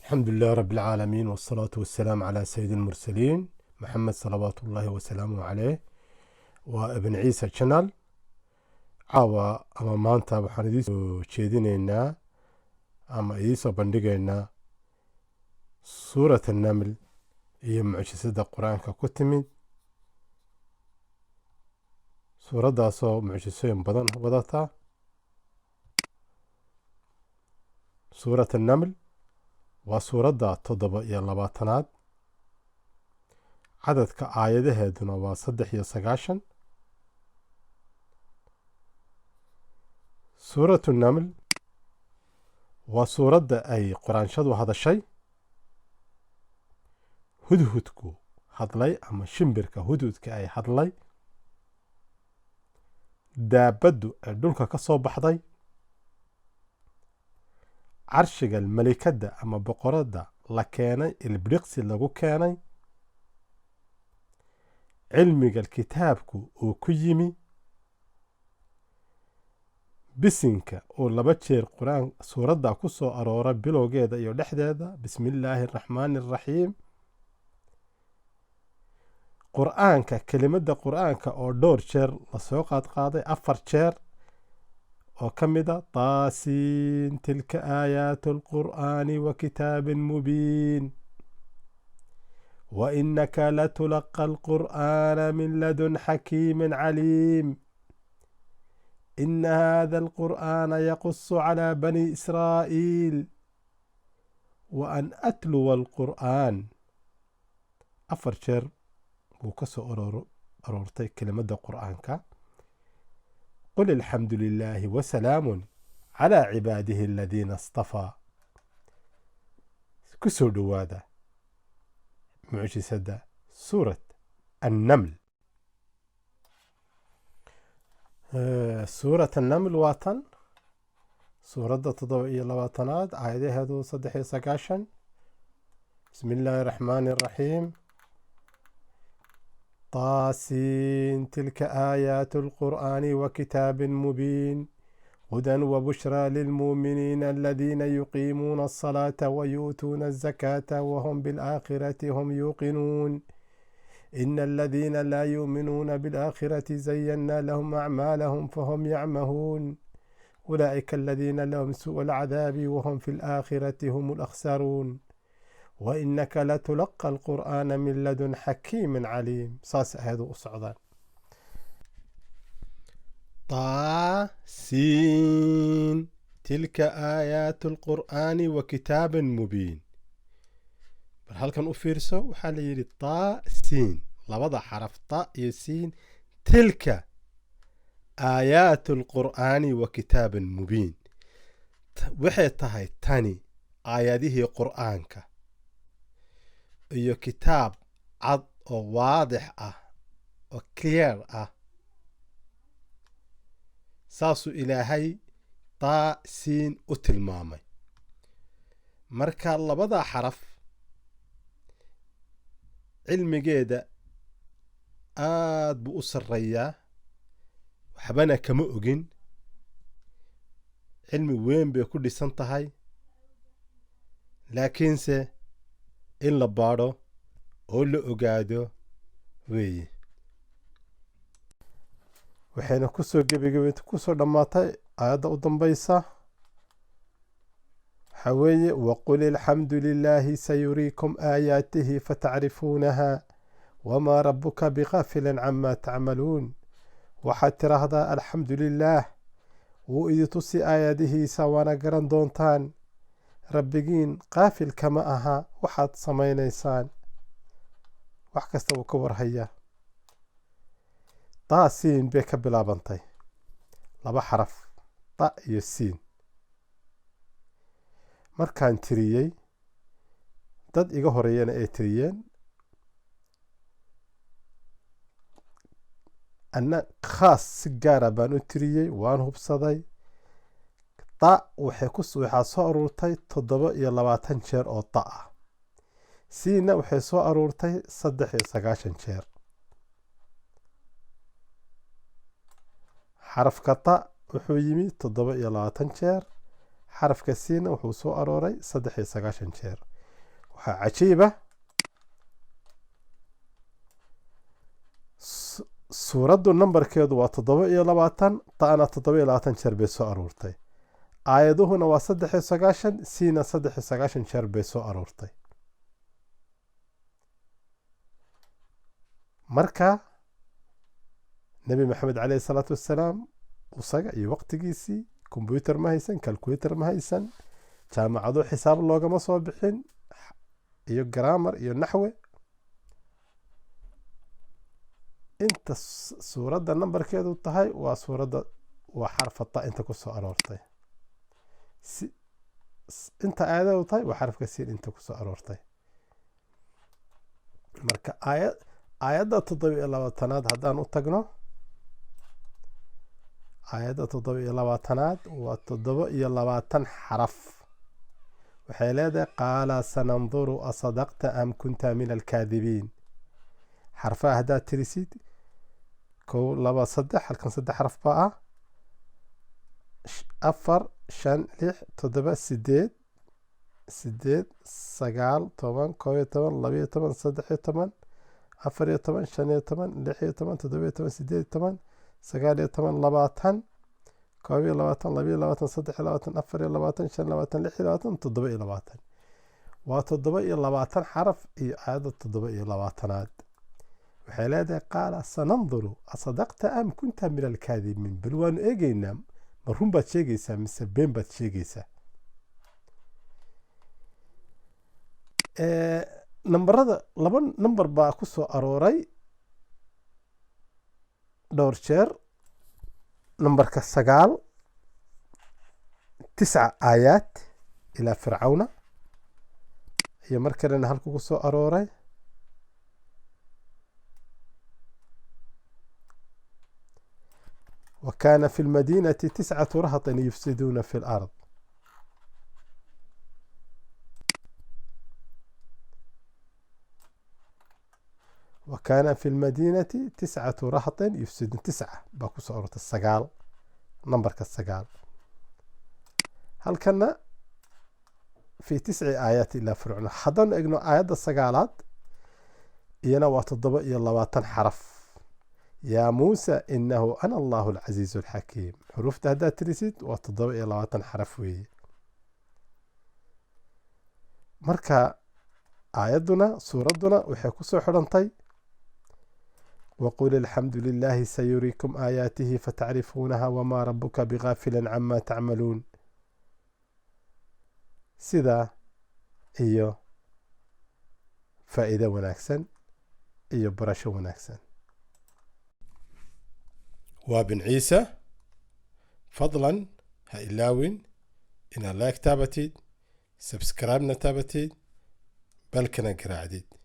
الحمد لله رب العالمين والصلاة والسلام على سيد المرسلين محمد صلوات الله وسلامه عليه وابن عيسى channel caawa ama maanta waxaan idiin jeedinaynaa ama idiin bandhigaynaa suurat an-naml iyo mucjisada quraanka ku timid suuradaasoo mucjisooyin badan wadata. suurat an-naml waa suuradda 27aad cadadka aayadaheeduna waa 93. suuratu naml waa suuradda ay quraanshadu hadashay, hudhudku hadlay ama shimbirka hudhudka ay hadlay, daabaddu ay dhulka ka soo baxday, carshiga malikadda ama boqoradda la keenay ilbiriqsi lagu keenay, cilmiga kitaabku uu ku yimi, bisinka oo laba jeer quraan suuradda ku soo aroora bilowgeeda iyo dhexdeeda bismillaahi raxmaani raxiim, quraanka kelimada quraanka oo dhowr jeer la soo qaaday 4 jeer oo kamida taasiin tilka aayaatul qur'aani wa kitaabin mubiin wa innaka latulqa alqur'aana min ladun xakiimin caliim إن هذا القرآن يقص على بني إسرائيل وأن أتلو القرآن 4 jeer buu ka soo aroortay kelimada quraanka. قل الحمد لله وسلام على عباده الذين اصطفى. ku soo dhawaada mucjisada suurat an-naml. suurat an-naml waa tan suuradda 27aad aayadaheedu 93. بسم الله الرحمن الرحيم طاسين تلك آيات القرآن وكتاب مبين هدى وبشرى للمؤمنين الذين يقيمون الصلاة ويؤتون الزكاة وهم بالآخرة هم يوقنون إن الذين لا يؤمنون بالآخرة زينا لهم أعمالهم فهم يعمهون أولئك الذين لهم سوء العذاب وهم في الآخرة هم الأخسرون وإنك لتلقى القرآن من لدن حكيم عليم. صاص هذا أصعدان طاسين تلك آيات القرآن وكتاب مبين. halkan u fiirso waxaa la yidhi taasiin labada xaraf ta iyo siin tilka aayaatu lqur'aani wa kitaabin mubiin waxay tahay tani aayadihii qur'aanka iyo kitaab cad oo waadix ah oo clear ah. saasuu ilaahay taasiin u tilmaamay. marka labada xaraf cilmigeeda aad buu u sarreeyaa, waxbana kama ogin, cilmi weyn bay ku dhisan tahay, laakiinse in la baadho oo la ogaado weeye. waxayna kusoo gebagabeynta kusoo dhammaatay aayadda u dambaysa حوي وقل الحمد لله سيريكم آياته فتعرفونها وما ربك بغافل عما تعملون. وحتى هذا الحمد لله وإذ تصي آياته سوانا قران دونتان ربكين قافل كما أها وحد صمين إنسان وحكستو كبر هيا طاسين بيك بلا بنطي لبا حرف طا يسين. markaan tiriyey dad iga horeeyana ay tiriyeen, anna khaas si gaara baan u tiriyey, waan hubsaday. ta waxaa soo aruurtay 27 jeer oo ta ah, siina waxay soo aruurtay 93 jeer. xarafka ta wuxuu yimi 27 jeer, xarafka siina wuxuu soo arooray 93 jeer. عجيبة سورة النمبر كيدو وتضوئي لباتن طانا تضوئي لباتن شربي سو أرورتي آيادو هنا وصدح سقاشن سينا صدح سقاشن شربي سو أرورتي مركا نبي محمد عليه الصلاة والسلام وصقع اي وقت جيسي كمبيوتر ما هيسن كالكوليتر ما هيسن جامعة حساب اللوغة مصوبحين iyo grammar iyo naxwe inta suuradda numberkeedu tahay waa suuradda waa xarfa ta inta ku soo aroortay inta aayadu tahay waa xarafka siin inta ku soo aroortay marka aayadda 27aad haddaan u tagno aayadda 27aad waa 27 xaraf waxay leedahay qaala sananduru asadaqta am kunta min alkaadibiin xarfaha haddaad tirisid 1 2 3 halkan 3 xaraf baa ah 4 5 6 7 8 8 9 10 11 12 13 14 15 16 17 18 19 كوبي لواتن لبي لواتن صدح لواتن أفر لواتن شن لواتن لحي لواتن تضبئي لواتن وتضبئي لواتن حرف إعادة تضبئي لواتنات وحيلاده قال سننظر أصدقت أم كنت من الكاذبين بلوان إيجينا مرهم باتشيجيسا مسبين باتشيجيسا نمبر هذا لبن نمبر باكوسو أروري دورشير نمبر كالسقال 9 آيات إلى فرعون هي مركز أن هلكو سو أروري وكان في المدينة 9 رهط يفسدون في الأرض وكان في المدينة 9 رهط يفسدون 9 باكو سورة السقال نمبر كالسقال هل كان في 9 آيات إلا فرعون حضن إجنو آيات السقالات ينوى تضبط يلواتن حرف يا موسى إنه أنا الله العزيز الحكيم حروف تهدى تريسيد وتضبط يلواتن حرف وي مركا آياتنا سورتنا وحيكو سوحرنطي وقل الحمد لله سيريكم آياته فتعرفونها وما ربك بغافل عما تعملون سيدا إيو فائدة وناكسن إيو برشو وناكسن وابن عيسى فضلا هايلاوين إن لايك تابتيد سبسكرايب نتابتيد بل كنا قراعديد